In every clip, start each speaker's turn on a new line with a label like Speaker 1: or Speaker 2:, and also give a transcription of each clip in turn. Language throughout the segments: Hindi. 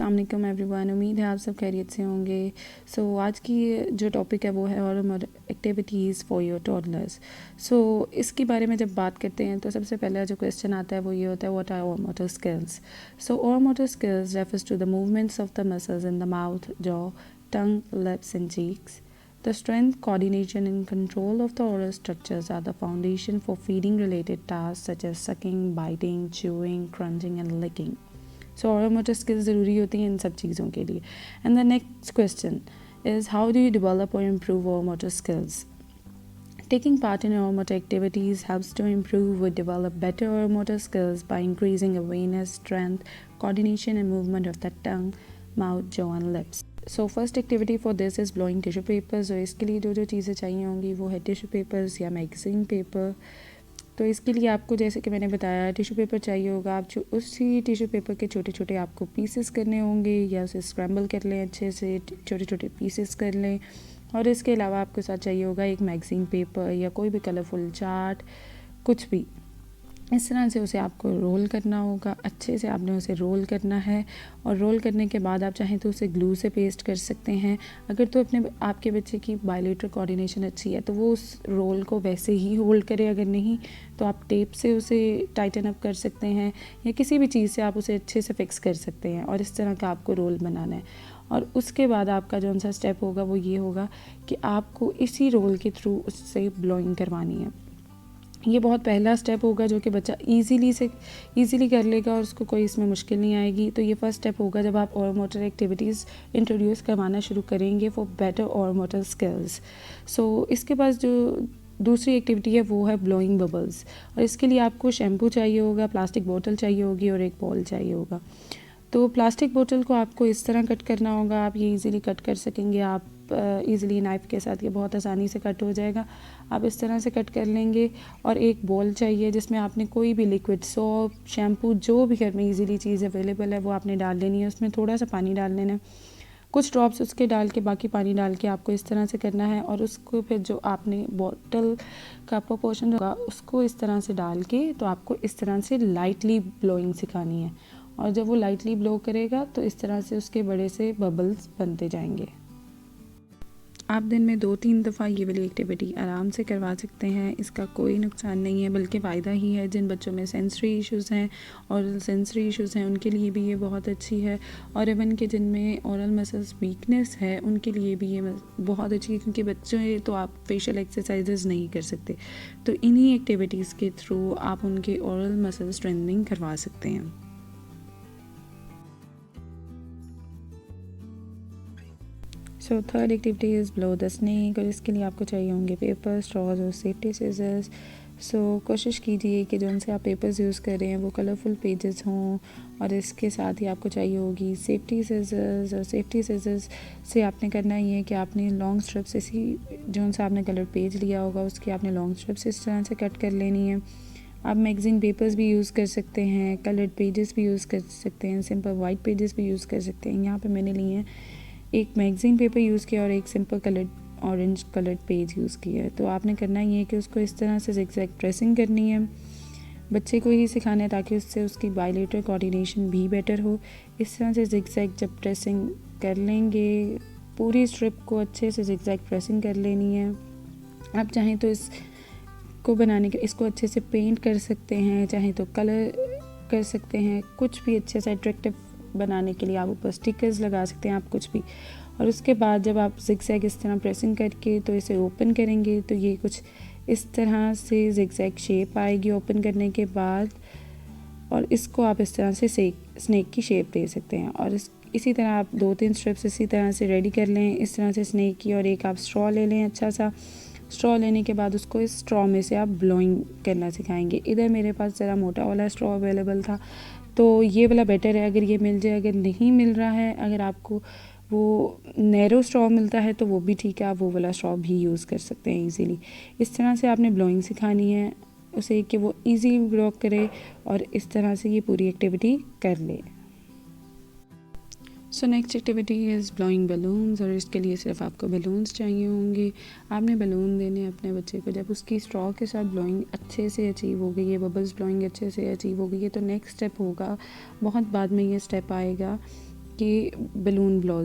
Speaker 1: अस्सलाम वालेकुम एवरीवन। उम्मीद है आप सब खैरियत से होंगे। आज की जो टॉपिक है वो है oral activities for your toddlers. इसके बारे में जब बात करते हैं तो सबसे पहला जो क्वेश्चन आता है वो ये होता है, what are oral motor skills. Oral motor skills refers to the movements of the muscles in the mouth, jaw, tongue, lips and cheeks. The strength, coordination and control of the oral structures are the foundation for feeding related tasks such as sucking, biting, chewing, crunching and licking. Oral motor skills ज़रूरी होती हैं इन सब चीज़ों के लिए. And the next question is, how do you develop or improve oral motor skills? Taking part in oral motor activities helps to improve or develop better oral motor skills by increasing awareness, strength, coordination and movement of the tongue, mouth, jaw and lips. First activity for this is blowing tissue papers. और इसके लिए जो चीज़ें चाहिए होंगी वो है टिश्यू पेपर्स या मैगज़ीन पेपर। तो इसके लिए आपको, जैसे कि मैंने बताया, टिश्यू पेपर चाहिए होगा। आप जो उसी टिश्यू पेपर के छोटे छोटे आपको पीसेस करने होंगे या उसे स्क्रैम्बल कर लें, अच्छे से छोटे छोटे पीसेस कर लें। और इसके अलावा आपको साथ चाहिए होगा एक मैगज़ीन पेपर या कोई भी कलरफुल चार्ट, कुछ भी। इस तरह से उसे आपको रोल करना होगा। अच्छे से आपने उसे रोल करना है और रोल करने के बाद आप चाहें तो उसे ग्लू से पेस्ट कर सकते हैं। अगर तो आपके बच्चे की बायलेटरल कोऑर्डिनेशन अच्छी है तो वो उस रोल को वैसे ही होल्ड करे, अगर नहीं तो आप टेप से उसे टाइटन अप कर सकते हैं या किसी भी चीज़ से आप उसे अच्छे से फिक्स कर सकते हैं। और इस तरह का आपको रोल बनाना है। और उसके बाद आपका जो सा स्टेप होगा वो ये होगा कि आपको इसी रोल के थ्रू उससे ब्लोइंग करवानी है। ये बहुत पहला स्टेप होगा जो कि बच्चा ईज़िली कर लेगा और उसको कोई इसमें मुश्किल नहीं आएगी। तो ये फर्स्ट स्टेप होगा जब आप ओरल मोटर एक्टिविटीज़ इंट्रोड्यूस करवाना शुरू करेंगे for better oral motor skills. इसके बाद जो दूसरी एक्टिविटी है वो है ब्लोइंग बबल्स। और इसके लिए आपको शैम्पू चाहिए होगा, प्लास्टिक बोतल चाहिए होगी और एक बॉल चाहिए होगा। तो प्लास्टिक बोतल को आपको इस तरह कट करना होगा। आप ये इजीली कट कर सकेंगे, आप इजीली नाइफ़ के साथ, ये बहुत आसानी से कट हो जाएगा। आप इस तरह से कट कर लेंगे। और एक बॉल चाहिए जिसमें आपने कोई भी लिक्विड, सोप, शैम्पू, जो भी घर में इजीली चीज़ अवेलेबल है वो आपने डाल लेनी है। उसमें थोड़ा सा पानी डाल लेना है, कुछ ड्रॉप्स उसके डाल के, बाकी पानी डाल के आपको इस तरह से करना है। और उसको फिर जो आपने बॉटल का प्रोपोर्शन होगा उसको इस तरह से डाल के, तो आपको इस तरह से लाइटली ब्लोइंग सिखानी है। और जब वो लाइटली ब्लो करेगा तो इस तरह से उसके बड़े से बबल्स बनते जाएंगे। आप दिन में 2-3 दफ़ा ये वाली एक्टिविटी आराम से करवा सकते हैं। इसका कोई नुकसान नहीं है बल्कि फ़ायदा ही है। जिन बच्चों में सेंसरी इश्यूज़ हैं, ओरल सेंसरी इश्यूज़ हैं, उनके लिए भी ये बहुत अच्छी है। और इवन के जिनमें ओरल मसल्स वीकनेस है उनके लिए भी ये बहुत अच्छी है, क्योंकि बच्चों तो आप फेशियल एक्सरसाइजेज़ नहीं कर सकते। तो इन्हीं एक्टिविटीज़ के थ्रू आप उनके ओरल मसल स्ट्रेंथनिंग करवा सकते हैं। Third activity is blow the snake. और इसके लिए आपको चाहिए होंगे पेपर, स्ट्रॉज और सेफ्टी सीजर्स। कोशिश कीजिए कि जो उनसे आप पेपर्स यूज़ कर रहे हैं वो कलरफुल पेजेस हों। और इसके साथ ही आपको चाहिए होगी सेफ्टी सीजर्स। और सेफ्टी सीजर्स से आपने करना ये है कि आपने लॉन्ग स्ट्रिप्स, इसी जो सा आपने कलर पेज लिया होगा उसकी आपने लॉन्ग स्ट्रिप्स इस तरह से कट कर लेनी है। आप मैगज़ीन पेपर्स भी यूज़ कर सकते हैं, कलर्ड पेजेस भी यूज़ कर सकते हैं, सिंपल वाइट पेजेस भी यूज़ कर सकते हैं। यहाँ पे मैंने लिए हैं एक मैगज़ीन पेपर यूज़ किया और एक simple coloured orange coloured page use किया है। तो आपने करना ये है कि उसको इस तरह से ज़िगज़ैग प्रेसिंग करनी है। बच्चे को ही सिखाना है ताकि उससे उसकी बायलेटरल कोऑर्डिनेशन भी बेटर हो। इस तरह से ज़िगज़ैग जब प्रेसिंग कर लेंगे, पूरी स्ट्रिप को अच्छे से ज़िगज़ैग प्रेसिंग कर लेनी है। आप चाहें तो इसको बनाने के, इसको अच्छे से पेंट कर सकते हैं, चाहें तो कलर कर सकते हैं, कुछ भी अच्छे से अट्रैक्टिव बनाने के लिए आप ऊपर स्टिकर्स लगा सकते हैं, आप कुछ भी। और उसके बाद जब आप ज़िगज़ैग इस तरह प्रेसिंग करके तो इसे ओपन करेंगे तो ये कुछ इस तरह से ज़िगज़ैग शेप आएगी ओपन करने के बाद। और इसको आप इस तरह से स्नेक की शेप दे सकते हैं। और इसी तरह आप 2-3 स्ट्रिप्स इसी तरह से रेडी कर लें, इस तरह से स्नेक की। और एक आप स्ट्रॉ ले लें, अच्छा सा स्ट्रॉ लेने के बाद उसको इस स्ट्रॉ में से आप ब्लोइंग करना सिखाएंगे। इधर मेरे पास ज़रा मोटा वाला स्ट्रॉ अवेलेबल था तो ये वाला बेटर है अगर ये मिल जाए। अगर नहीं मिल रहा है, अगर आपको वो नैरो स्ट्रॉ मिलता है तो वो भी ठीक है, आप वो वाला स्ट्रॉ भी यूज़ कर सकते हैं ईज़िली। इस तरह से आपने ब्लोइंग सिखानी है उसे कि वो ईज़ी ब्लो करे और इस तरह से ये पूरी एक्टिविटी कर ले। Next activity is blowing balloons. और इसके लिए सिर्फ आपको बलून्स चाहिए होंगे। आपने बलून देने अपने बच्चे को। जब उसकी स्ट्रॉ के साथ ब्लोइंग अच्छे से अचीव हो गई है, बबल्स ब्लोइंग अच्छे से अचीव हो गई है, तो नेक्स्ट स्टेप होगा, बहुत बाद में ये स्टेप आएगा कि बलून ब्लो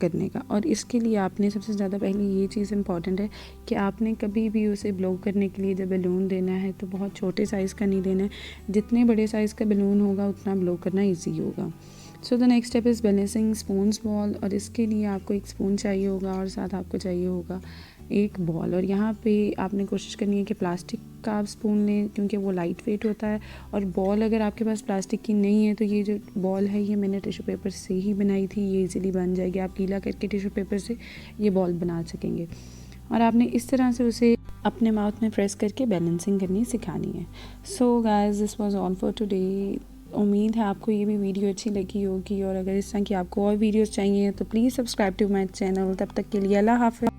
Speaker 1: करने का। और इसके लिए आपने सबसे ज़्यादा पहले ये चीज़ इम्पॉर्टेंट है कि आपने कभी भी उसे ब्लो करने के लिए जब बलून देना है तो बहुत छोटे साइज़ का नहीं देना है। जितने बड़े साइज़ का बलून होगा उतना ब्लो करना ईजी होगा। So the next step is balancing spoons ball. और इसके लिए आपको एक स्पून चाहिए होगा और साथ आपको चाहिए होगा एक बॉल। और यहाँ पे आपने कोशिश करनी है कि प्लास्टिक का आप स्पून लें क्योंकि वो लाइट वेट होता है। और बॉल अगर आपके पास प्लास्टिक की नहीं है तो ये जो बॉल है ये मैंने टिश्यू पेपर से ही बनाई थी, ये इजीली बन जाएगी। आप गीला करके टिश्यू पेपर से ये बॉल बना सकेंगे। और आपने इस तरह से उसे अपने माउथ में प्रेस करके बैलेंसिंग करनी सिखानी है। So guys, this was all for today. उम्मीद है आपको ये भी वीडियो अच्छी लगी होगी। और अगर इस तरह की आपको और वीडियोस चाहिए तो please subscribe to my channel. तब तक के लिए अल्लाह हाफ़िज़।